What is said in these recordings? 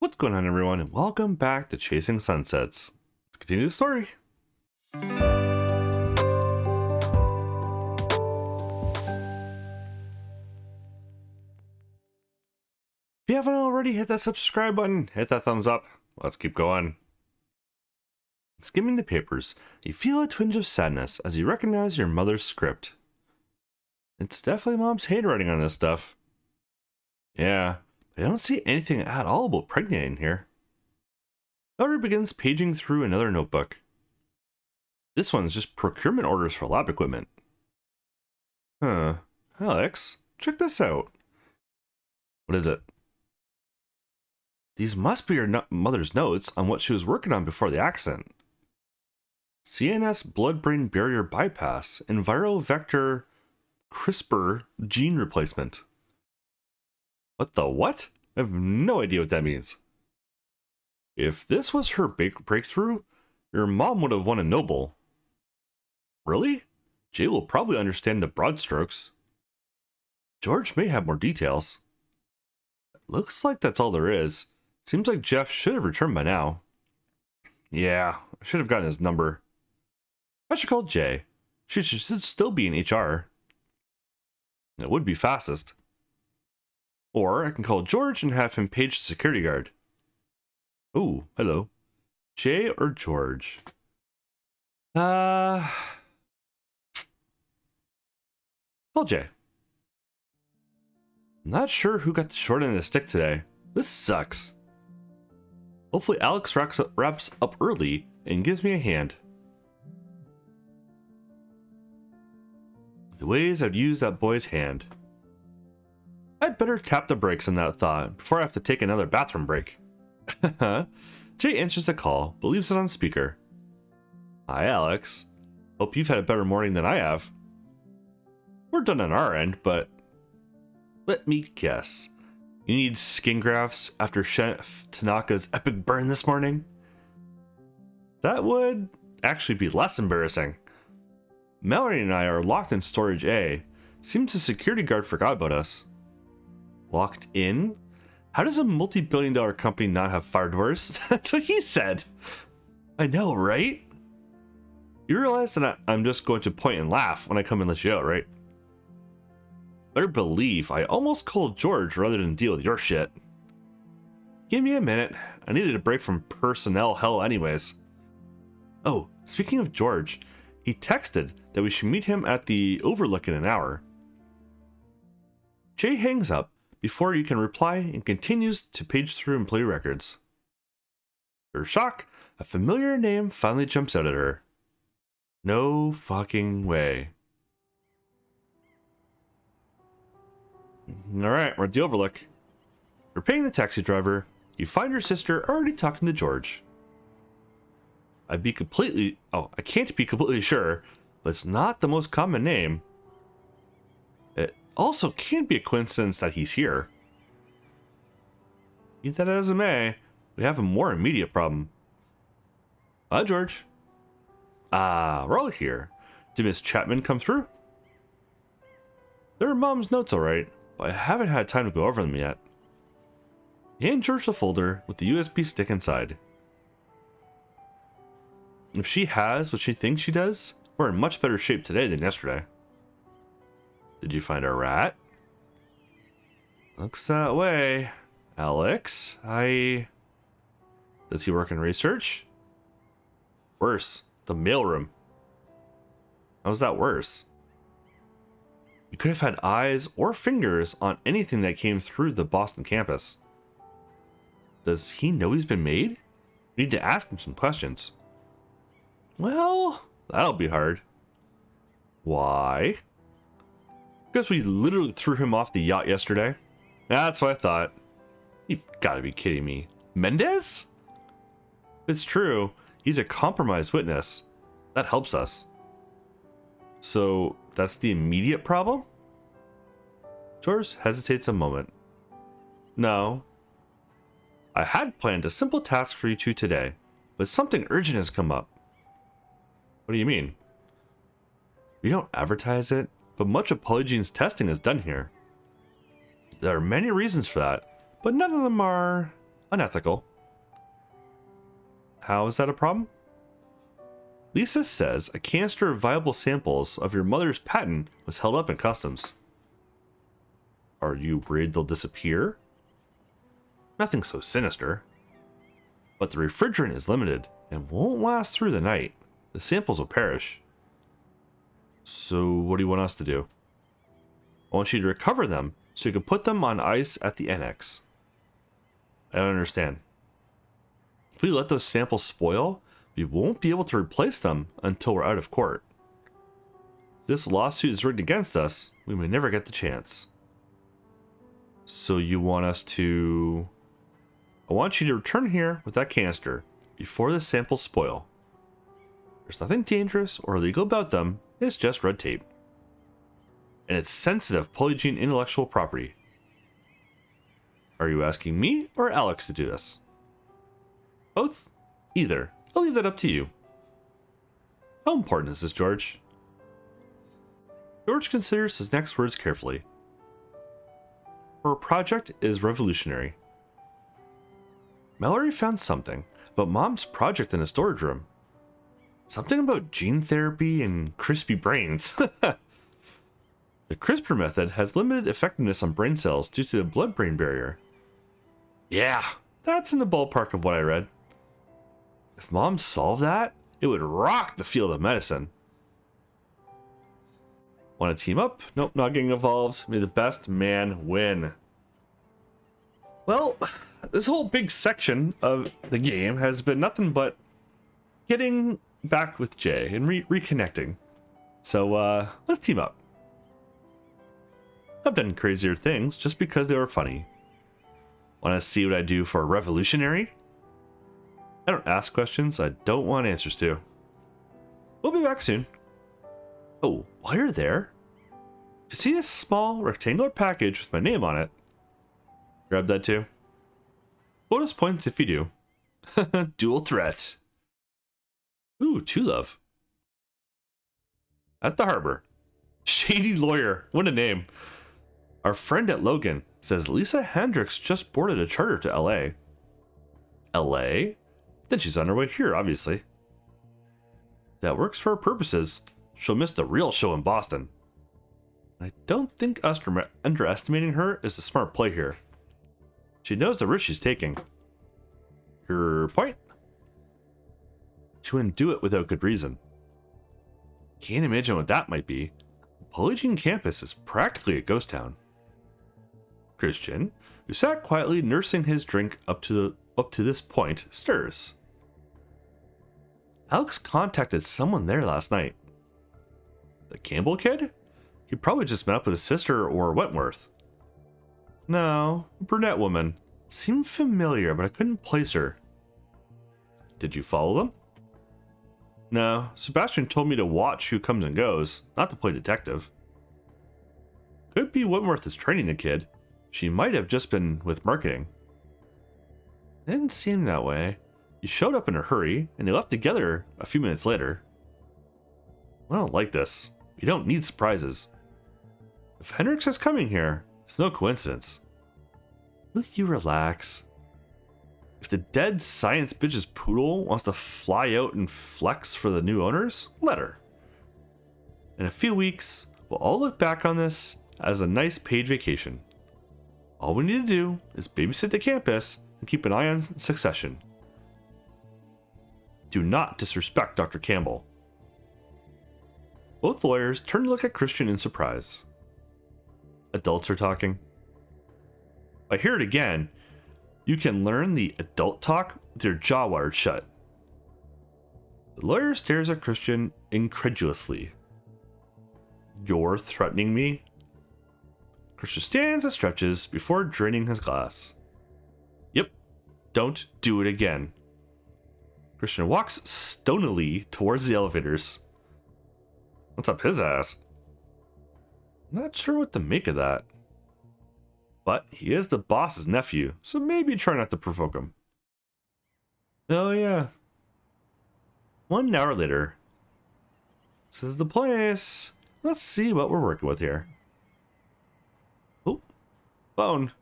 What's going on, everyone, and welcome back to Chasing Sunsets. Let's continue the story. If you haven't already, hit that subscribe button, hit that thumbs up. Let's keep going. Skimming the papers, you feel a twinge of sadness as you recognize your mother's script. It's definitely Mom's handwriting on this stuff. Yeah, I don't see anything at all about pregnant in here. Valerie begins paging through another notebook. This one's just procurement orders for lab equipment. Alex, check this out. What is it? These must be your mother's notes on what she was working on before the accident. CNS blood-brain barrier bypass and viral vector CRISPR gene replacement. What the what? I have no idea what that means. If this was her breakthrough, your mom would have won a Nobel. Really? Jay will probably understand the broad strokes. George may have more details. Looks like that's all there is. Seems like Jeff should have returned by now. Yeah, I should have gotten his number. I should call Jay. She should still be in HR. It would be fastest. Or I can call George and have him page the security guard. Oh, hello. Jay or George? Call Jay. Not sure who got the short end of the stick today. This sucks. Hopefully Alex wraps up early and gives me a hand. The ways I'd use that boy's hand. I'd better tap the brakes on that thought before I have to take another bathroom break. Jay answers the call, but leaves it on speaker. Hi, Alex. Hope you've had a better morning than I have. We're done on our end, but let me guess. You need skin grafts after Chef Tanaka's epic burn this morning? That would actually be less embarrassing. Mallory and I are locked in storage A. Seems the security guard forgot about us. Locked in? How does a multi-billion-dollar company not have fire doors? That's what he said. I know, right? You realize that I'm just going to point and laugh when I come and let you out, right? Better believe I almost called George rather than deal with your shit. Give me a minute. I needed a break from personnel hell anyways. Oh, speaking of George, he texted that we should meet him at the Overlook in an hour. Jay hangs up before you can reply and continues to page through employee records. To her shock, a familiar name finally jumps out at her. No fucking way. Alright, we're at the Overlook. You're paying the taxi driver. You find your sister already talking to George. I can't be completely sure, but it's not the most common name. It also can't be a coincidence that he's here. Be that as it may, we have a more immediate problem. Hi, George. We're all here. Did Miss Chapman come through? There are Mom's notes, alright, but I haven't had time to go over them yet. Hand George the folder with the USB stick inside. If she has what she thinks she does, we're in much better shape today than yesterday. Did you find our rat? Looks that way. Alex, Does he work in research? Worse, the mailroom. How's that worse? You could have had eyes or fingers on anything that came through the Boston campus. Does he know he's been made? We need to ask him some questions. Well, that'll be hard. Why? Guess we literally threw him off the yacht yesterday. That's what I thought. You've got to be kidding me. Mendez? If it's true, he's a compromised witness. That helps us. So, that's the immediate problem? George hesitates a moment. No. I had planned a simple task for you two today, but something urgent has come up. What do you mean? We don't advertise it, but much of Polygene's testing is done here. There are many reasons for that, but none of them are unethical. How is that a problem? Lisa says a canister of viable samples of your mother's patent was held up in customs. Are you worried they'll disappear? Nothing so sinister. But the refrigerant is limited and won't last through the night. The samples will perish. So what do you want us to do? I want you to recover them so you can put them on ice at the annex. I don't understand. If we let those samples spoil, we won't be able to replace them until we're out of court. If this lawsuit is rigged against us, we may never get the chance. So you want us to... I want you to return here with that canister before the samples spoil. There's nothing dangerous or illegal about them, it's just red tape. And it's sensitive polygene intellectual property. Are you asking me or Alex to do this? Both? Either. I'll leave that up to you. How important is this, George? George considers his next words carefully. Her project is revolutionary. Mallory found something about Mom's project in a storage room. Something about gene therapy and crispy brains. The CRISPR method has limited effectiveness on brain cells due to the blood-brain barrier. Yeah, that's in the ballpark of what I read. If Mom solved that, it would rock the field of medicine. Want to team up? Nope, not getting involved. May the best man win. Well, this whole big section of the game has been nothing but getting back with Jay and reconnecting. So, let's team up. I've done crazier things just because they were funny. Want to see what I do for a revolutionary? I don't ask questions I don't want answers to. We'll be back soon. Oh, while you're there, if you see this small rectangular package with my name on it, grab that too. Bonus points if you do. Dual threat. Ooh, To Love. At the harbor. Shady lawyer. What a name. Our friend at Logan says Lisa Hendricks just boarded a charter to LA. LA? Then she's on her way here, obviously. That works for her purposes. She'll miss the real show in Boston. I don't think underestimating her is the smart play here. She knows the risk she's taking. Your point? She wouldn't do it without good reason. Can't imagine what that might be. Polygene campus is practically a ghost town. Christian, who sat quietly nursing his drink up to this point, stirs. Alex contacted someone there last night. The Campbell kid? He probably just met up with his sister or Wentworth. No, a brunette woman. Seemed familiar, but I couldn't place her. Did you follow them? No, Sebastian told me to watch who comes and goes, not to play detective. Could be Wentworth is training the kid. She might have just been with marketing. Didn't seem that way. You showed up in a hurry, and they left together a few minutes later. I don't like this. We don't need surprises. If Hendricks is coming here, it's no coincidence. Will you relax? If the dead science bitch's poodle wants to fly out and flex for the new owners, let her. In a few weeks, we'll all look back on this as a nice paid vacation. All we need to do is babysit the campus and keep an eye on succession. Do not disrespect Dr. Campbell. Both lawyers turn to look at Christian in surprise. Adults are talking. I hear it again. You can learn the adult talk with your jaw wired shut. The lawyer stares at Christian incredulously. You're threatening me? Christian stands and stretches before draining his glass. Yep, don't do it again. Christian walks stonily towards the elevators. What's up his ass? Not sure what to make of that. But he is the boss's nephew, so maybe try not to provoke him. Oh yeah. 1 hour later. This is the place. Let's see what we're working with here. Oh, phone.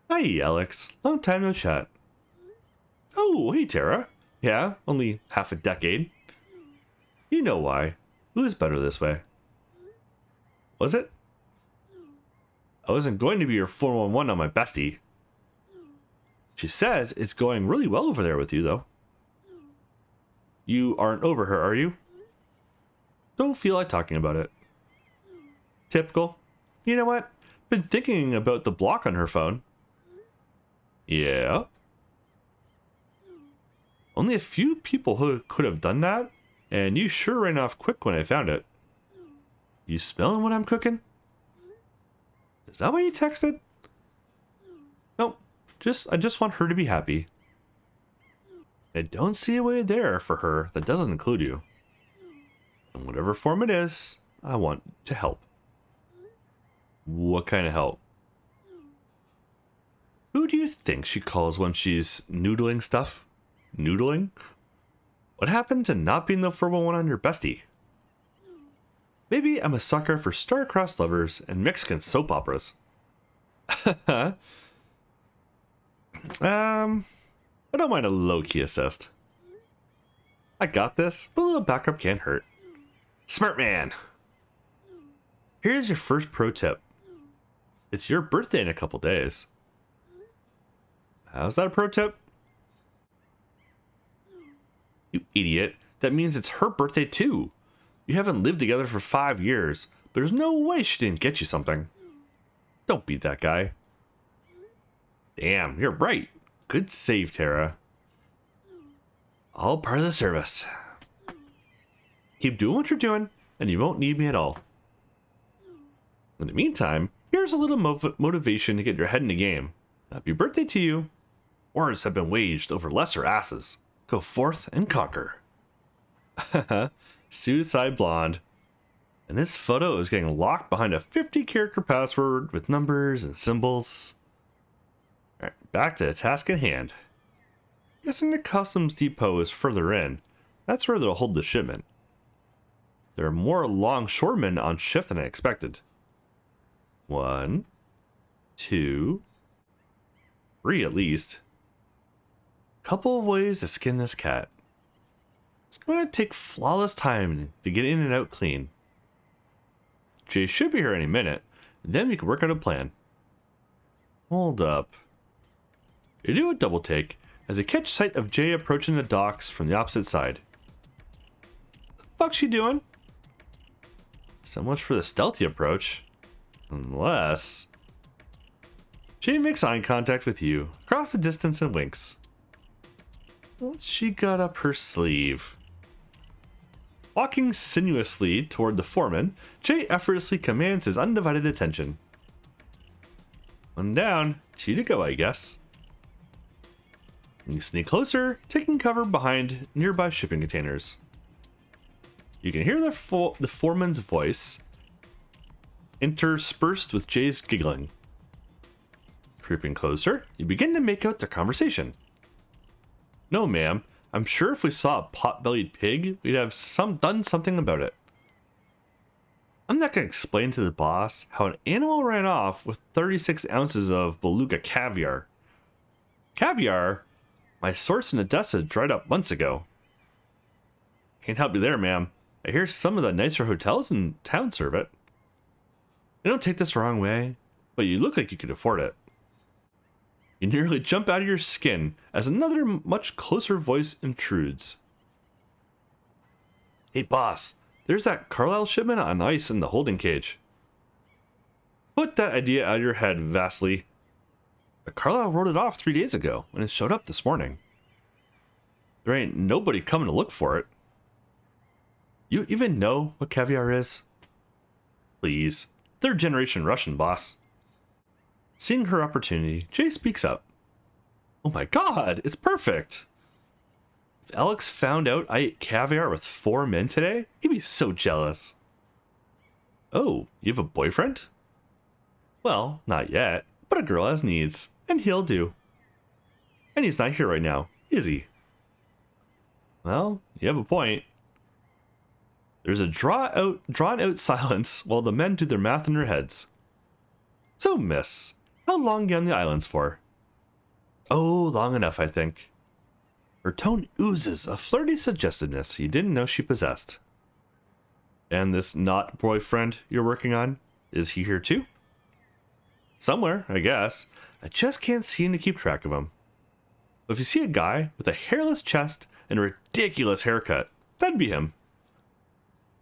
Hi, Alex. Long time no chat. Oh, hey, Tara. Yeah, only half a decade. You know why. It was better this way. Was it? I wasn't going to be your 411 on my bestie. She says it's going really well over there with you, though. You aren't over her, are you? Don't feel like talking about it. Typical. You know what? Been thinking about the block on her phone. Yeah? Only a few people who could have done that, and you sure ran off quick when I found it. You smelling what I'm cooking? Is that why you texted? Nope. I just want her to be happy. I don't see a way there for her that doesn't include you. In whatever form it is, I want to help. What kind of help? Who do you think she calls when she's noodling stuff? Noodling? What happened to not being the 411 on your bestie? Maybe I'm a sucker for star-crossed lovers and Mexican soap operas. I don't mind a low-key assist. I got this, but a little backup can't hurt. Smart man! Here's your first pro tip. It's your birthday in a couple days. How's that a pro tip? You idiot. That means it's her birthday too. You haven't lived together for 5 years, but there's no way she didn't get you something. Don't be that guy. Damn, you're right. Good save, Tara. All part of the service. Keep doing what you're doing, and you won't need me at all. In the meantime, here's a little motivation to get your head in the game. Happy birthday to you. Wars have been waged over lesser asses. Go forth and conquer. Suicide Blonde. And this photo is getting locked behind a 50-character password with numbers and symbols. Alright, back to the task at hand. Guessing the customs depot is further in. That's where they'll hold the shipment. There are more longshoremen on shift than I expected. 1, 2, 3 at least. Couple of ways to skin this cat. It's going to take flawless time to get in and out clean. Jay should be here any minute, and then we can work out a plan. Hold up. You do a double take as you catch sight of Jay approaching the docks from the opposite side. What the fuck's she doing? So much for the stealthy approach. Unless... Jay makes eye contact with you, across the distance and winks. What's she got up her sleeve? Walking sinuously toward the foreman, Jay effortlessly commands his undivided attention. One down, 2 to go, I guess. You sneak closer, taking cover behind nearby shipping containers. You can hear the foreman's voice, interspersed with Jay's giggling. Creeping closer, you begin to make out their conversation. No, ma'am. I'm sure if we saw a pot-bellied pig, we'd have done something about it. I'm not going to explain to the boss how an animal ran off with 36 ounces of beluga caviar. Caviar? My source in Odessa dried up months ago. Can't help you there, ma'am. I hear some of the nicer hotels in town serve it. I don't take this the wrong way, but you look like you could afford it. You nearly jump out of your skin as another much closer voice intrudes. Hey boss, there's that Carlisle shipment on ice in the holding cage. Put that idea out of your head, Vasily. But Carlisle wrote it off 3 days ago when it showed up this morning. There ain't nobody coming to look for it. You even know what caviar is? Please, 3rd generation Russian, boss. Seeing her opportunity, Jay speaks up. Oh my god, it's perfect! If Alex found out I ate caviar with 4 men today, he'd be so jealous. Oh, you have a boyfriend? Well, not yet, but a girl has needs, and he'll do. And he's not here right now, is he? Well, you have a point. There's a drawn out silence while the men do their math in their heads. So, miss, How long you on the islands for? Oh, long enough, I think. Her tone oozes a flirty suggestiveness you didn't know she possessed. And this not boyfriend you're working on, is he here too? Somewhere, I guess. I just can't seem to keep track of him. But if you see a guy with a hairless chest and a ridiculous haircut, that'd be him.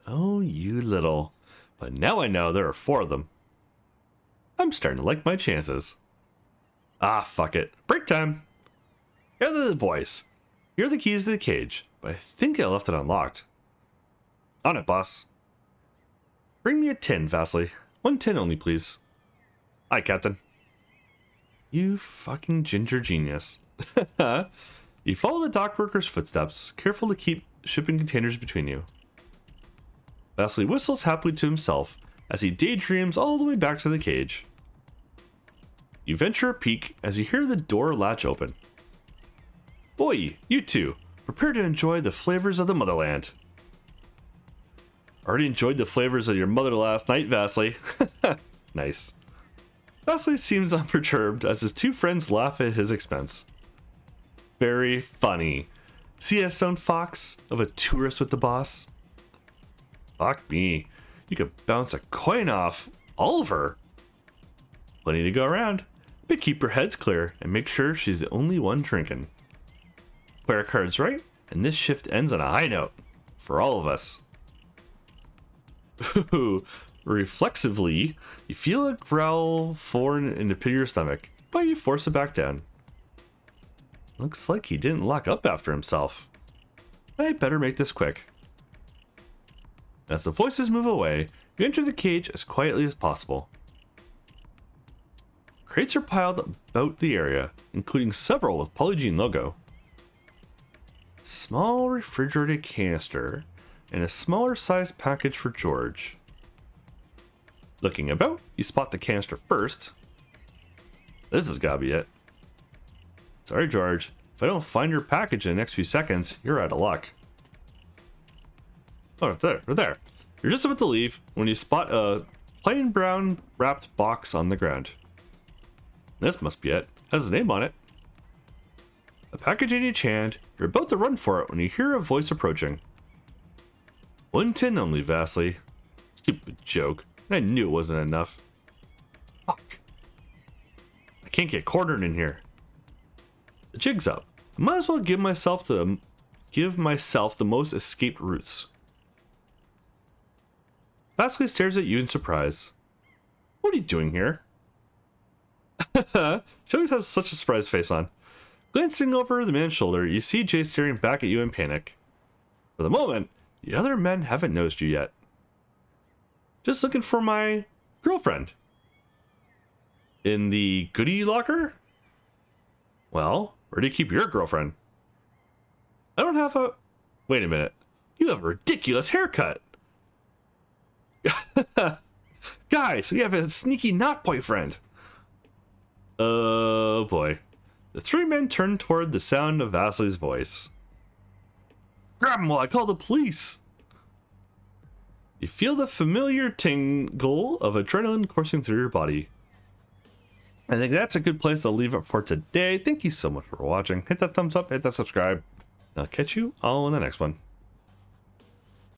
Oh, you little. But now I know there are 4 of them. I'm starting to like my chances. Ah, fuck it. Break time. Here are the boys. Here are the keys to the cage, but I think I left it unlocked. On it, boss. Bring me a tin, Vasily. 1 tin only, please. Aye, Captain. You fucking ginger genius. You follow the dock worker's footsteps, careful to keep shipping containers between you. Vasily whistles happily to himself as he daydreams all the way back to the cage. You venture a peek as you hear the door latch open. Boy, you two, prepare to enjoy the flavors of the motherland. Already enjoyed the flavors of your mother last night, Vasily. Nice. Vasily seems unperturbed as his 2 friends laugh at his expense. Very funny. See a sound fox of a tourist with the boss? Fuck me. You could bounce a coin off Oliver. Plenty to go around, but keep your heads clear and make sure she's the only one drinking. Play our cards right, and this shift ends on a high note. For all of us. Reflexively, you feel a growl foreign in the pit of your stomach, but you force it back down. Looks like he didn't lock up after himself. I better make this quick. As the voices move away, you enter the cage as quietly as possible. Crates are piled about the area, including several with Polygene logo. Small refrigerated canister and a smaller sized package for George. Looking about, you spot the canister first. This has gotta be it. Sorry, George. If I don't find your package in the next few seconds, you're out of luck. Oh, right there. You're just about to leave when you spot a plain brown wrapped box on the ground. This must be it. Has his name on it. A package in each hand, you're about to run for it when you hear a voice approaching. 1 tin only, Vasily. Stupid joke. I knew it wasn't enough. Fuck. I can't get cornered in here. The jig's up. I might as well give myself the most escaped routes. Vasily stares at you in surprise. What are you doing here? She always has such a surprised face on. Glancing over the man's shoulder, you see Jay staring back at you in panic. For the moment, the other men haven't noticed you yet. Just looking for my girlfriend. In the goodie locker? Well, where do you keep your girlfriend? I don't have a... Wait a minute. You have a ridiculous haircut. Guys, we have a sneaky not boyfriend. Oh boy. The 3 men turn toward the sound of Vasily's voice. Grab him while I call the police. You feel the familiar tingle of adrenaline coursing through your body. I think that's a good place to leave it for today. Thank you so much for watching. Hit that thumbs up, hit that subscribe. I'll catch you all in the next one.